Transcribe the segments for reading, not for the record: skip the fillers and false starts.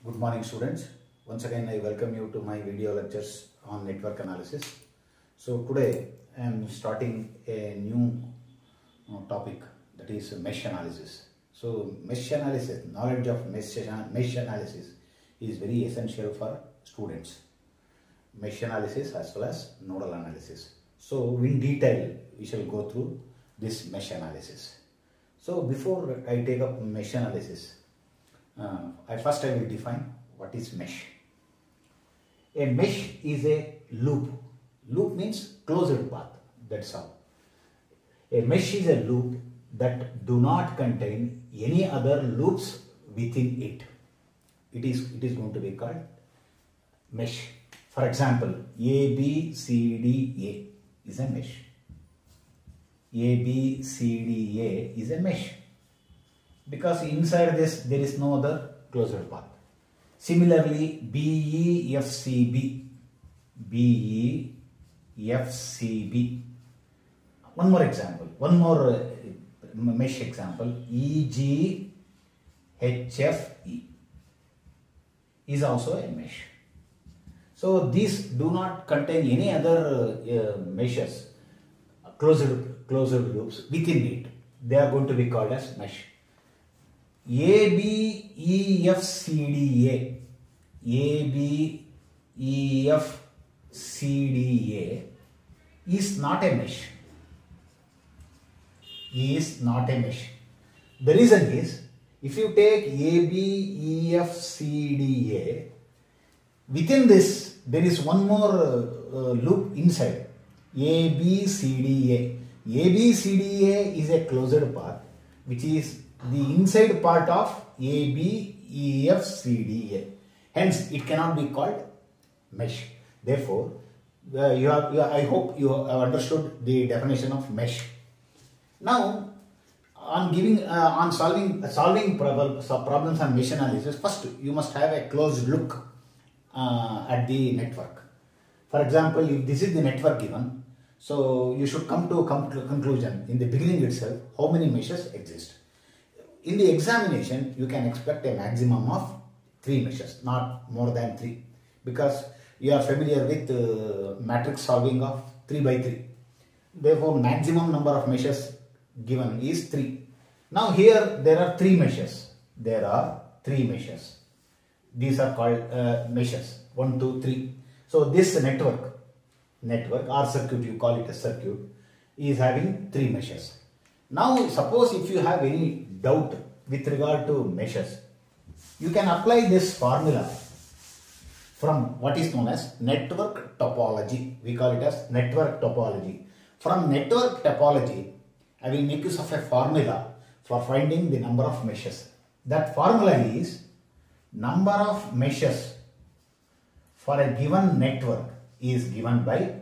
Good morning, students. Once again, I welcome you to my video lectures on network analysis. So today I am starting a new topic, that is mesh analysis. So mesh analysis, knowledge of mesh analysis is very essential for students. Mesh analysis as well as nodal analysis. So in detail, we shall go through this mesh analysis. So before I take up mesh analysis, I will define what is mesh. A mesh is a loop. Loop means closed path. That's all. A mesh is a loop that do not contain any other loops within it. It is going to be called mesh. For example, A, B, C, D, A is a mesh. A, B, C, D, A is a mesh. Because inside this there is no other closed path. Similarly, B, E, F, C, B. B, E, F, C, B. One more example. One more mesh example. E, G, H, F, E is also a mesh. So these do not contain any other meshes, closed loops within it. They are going to be called as mesh. A, B, E, F, C, D, A. A, B, E, F, C, D, A is not a mesh. Is not a mesh. The reason is, if you take A, B, E, F, C, D, A, within this there is one more loop inside. A, B, C, D, A. A, B, C, D, A is a closed path, which is the inside part of A, B, E, F, C, D, A. Hence, it cannot be called mesh. Therefore, I hope you have understood the definition of mesh. Now, on solving problems on mesh analysis, first you must have a close look at the network. For example, if this is the network given, so you should come to a conclusion in the beginning itself how many meshes exist. In the examination, you can expect a maximum of 3 meshes, not more than 3, because you are familiar with matrix solving of 3 by 3. Therefore, maximum number of meshes given is 3. Now here there are 3 meshes. There are 3 meshes. These are called meshes. 1, 2, 3. So this network or circuit, you call it a circuit, is having 3 meshes. Now suppose if you have any doubt with regard to meshes, you can apply this formula from what is known as network topology. We call it as network topology. From network topology, I will make use of a formula for finding the number of meshes. That formula is number of meshes for a given network is given by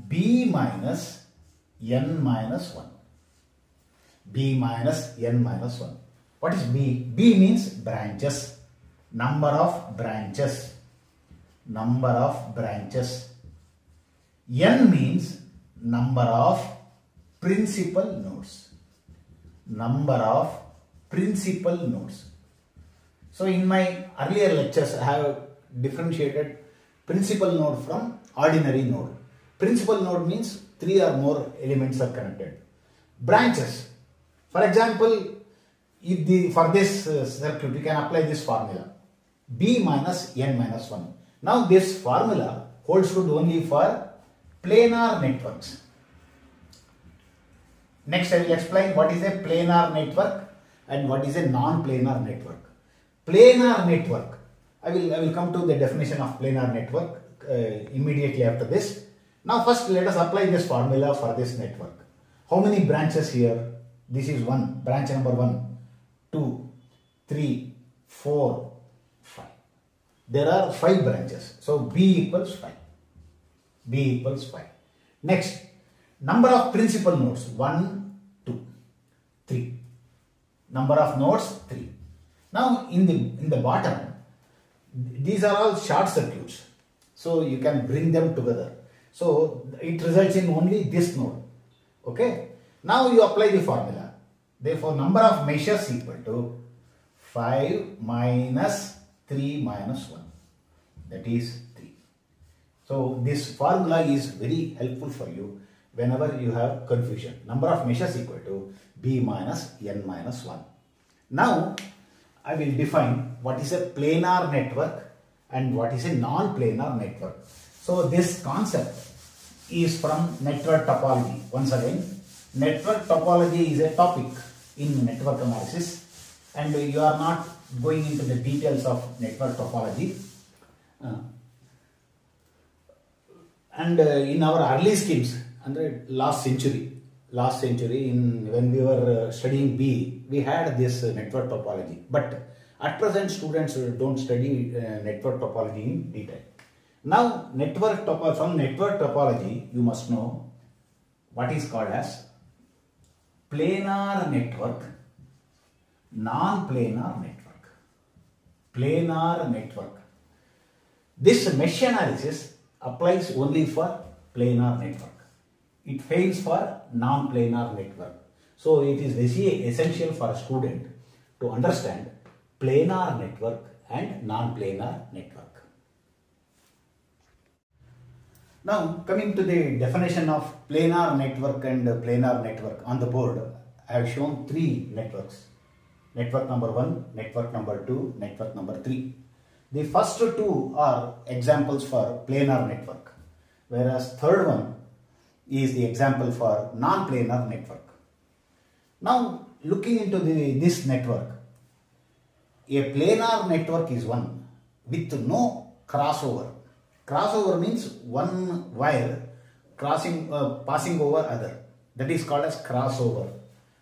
B minus n minus 1. B minus n minus 1. What is B? B means branches. Number of branches. Number of branches. N means number of principal nodes. Number of principal nodes. So in my earlier lectures, I have differentiated principal node from ordinary node. Principal node means 3 or more elements are connected. Branches. For example, for this circuit, you can apply this formula. B minus n minus 1. Now this formula holds good only for planar networks. Next, I will explain what is a planar network and what is a non-planar network. Planar network. I will come to the definition of planar network immediately after this. Now first let us apply this formula for this network. How many branches here? This is branch number 1, 2, 3, 4, 5. There are 5 branches. So B equals 5. B equals 5. Next, number of principal nodes 1, 2, 3. Number of nodes 3. Now in the bottom, these are all short circuits. So you can bring them together. So it results in only this node. Okay. Now you apply the formula. Therefore, number of meshes equal to 5 minus 3 minus 1. That is 3. So, this formula is very helpful for you whenever you have confusion. Number of meshes equal to B minus N minus 1. Now, I will define what is a planar network and what is a non-planar network. So, this concept is from network topology. Once again, network topology is a topic in network analysis, and you are not going into the details of network topology. In our early schemes, and last century, when we were studying B, we had this network topology. But at present, students don't study network topology in detail. Now, from network topology, you must know what is called as planar network, non-planar network. Planar network. This mesh analysis applies only for planar network. It fails for non-planar network. So, it is very essential for a student to understand planar network and non-planar network. Now, coming to the definition of planar network and planar network, on the board, I have shown 3 networks. Network number 1, network number 2, network number 3. The first 2 are examples for planar network, whereas third one is the example for non-planar network. Now, looking into this network, a planar network is one with no crossover. Crossover means one wire passing over other. That is called as crossover.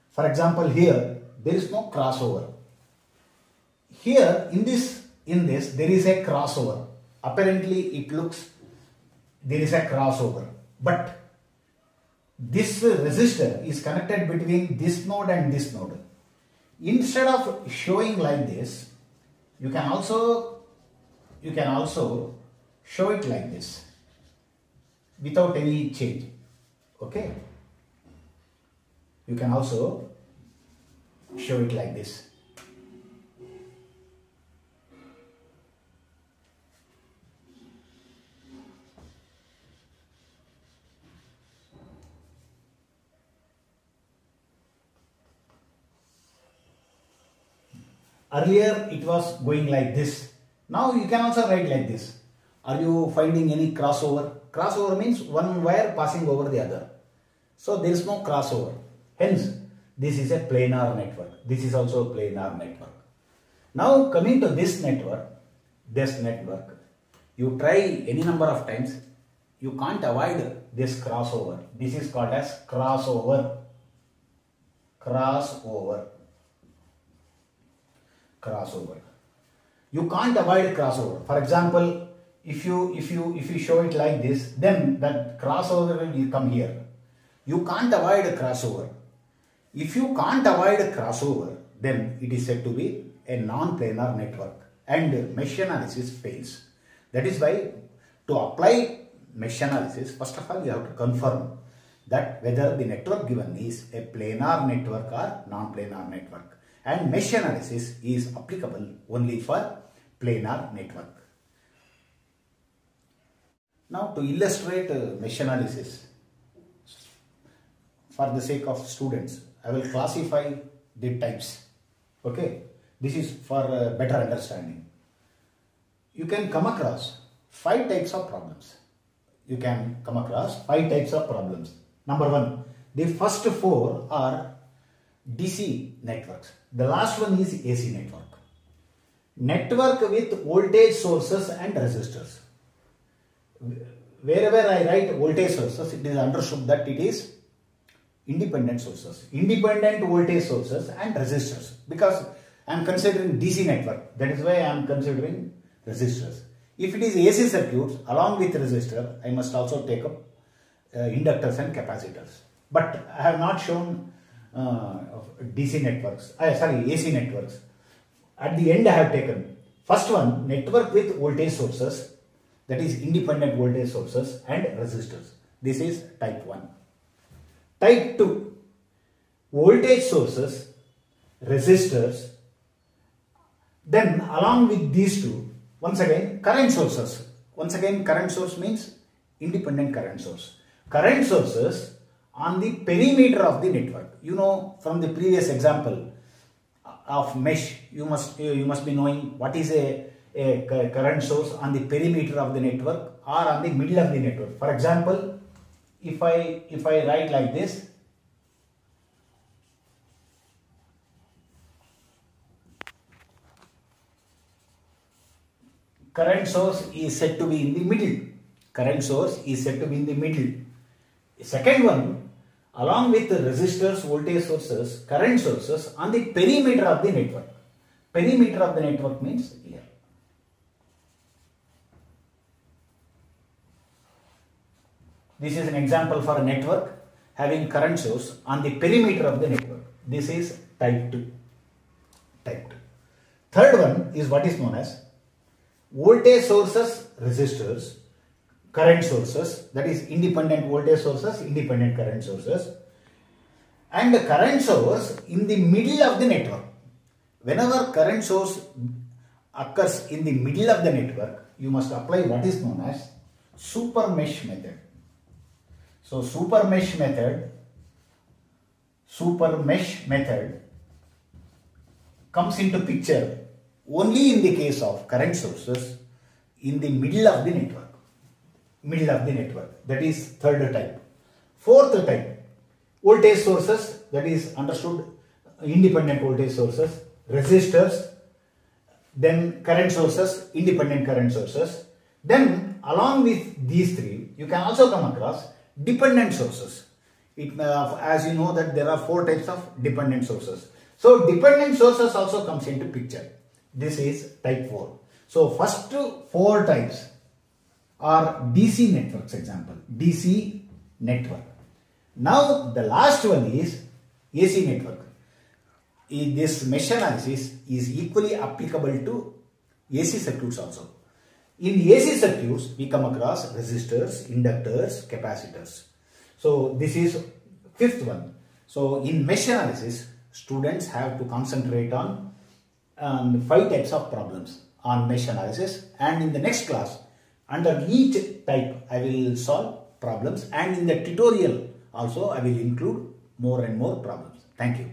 For example, here there is no crossover. Here in this there is a crossover. Apparently it looks there is a crossover, but this resistor is connected between this node and this node. Instead of showing like this, you can also show it like this without any change. Okay, you can also show it like this. Earlier it was going like this. Now you can also write like this. Are you finding any crossover? Crossover means one wire passing over the other. So there is no crossover. Hence, this is a planar network. This is also a planar network. Now coming to this network, you try any number of times, you can't avoid this crossover. This is called as crossover. Crossover. You can't avoid crossover. For example, if you show it like this, then that crossover will come here. You can't avoid a crossover. If you can't avoid a crossover, then it is said to be a non-planar network and mesh analysis fails. That is why to apply mesh analysis, first of all you have to confirm that whether the network given is a planar network or non-planar network, and mesh analysis is applicable only for planar network. Now to illustrate mesh analysis, for the sake of students, I will classify the types. Okay, this is for better understanding. You can come across 5 types of problems. Number 1, the first 4 are DC networks. The last one is AC network. Network with voltage sources and resistors. Wherever I write voltage sources, it is understood that it is independent sources, independent voltage sources and resistors, because I am considering DC network, that is why I am considering resistors. If it is AC circuits along with resistor, I must also take up inductors and capacitors. But I have not shown AC networks. At the end I have taken first one, network with voltage sources, that is independent voltage sources and resistors. This is type 1. Type 2, voltage sources, resistors, then along with these two, once again current sources. Once again current source means independent current source. Current sources on the perimeter of the network. You know from the previous example of mesh, you must be knowing what is a current source on the perimeter of the network or on the middle of the network. For example, if I write like this, current source is said to be in the middle. Current source is said to be in the middle. The second one, along with the resistors, voltage sources, current sources on the perimeter of the network. Perimeter of the network means here. This is an example for a network having current source on the perimeter of the network. This is type 2. Type 2. Third one is what is known as voltage sources, resistors, current sources, that is independent voltage sources, independent current sources, and the current source in the middle of the network. Whenever current source occurs in the middle of the network, you must apply what is known as super mesh method. So super mesh method comes into picture only in the case of current sources in the middle of the network. That is third type. Fourth type, voltage sources, that is understood, independent voltage sources, resistors, then current sources, independent current sources. Then along with these three, you can also come across dependent sources. As you know that there are 4 types of dependent sources. So dependent sources also comes into picture. This is type 4. So first 4 types are DC networks, example, DC network. Now the last one is AC network. This mesh analysis is equally applicable to AC circuits also. In AC circuits, we come across resistors, inductors, capacitors. So this is 5th one. So in mesh analysis, students have to concentrate on 5 types of problems on mesh analysis, and in the next class, under each type, I will solve problems, and in the tutorial also I will include more and more problems. Thank you.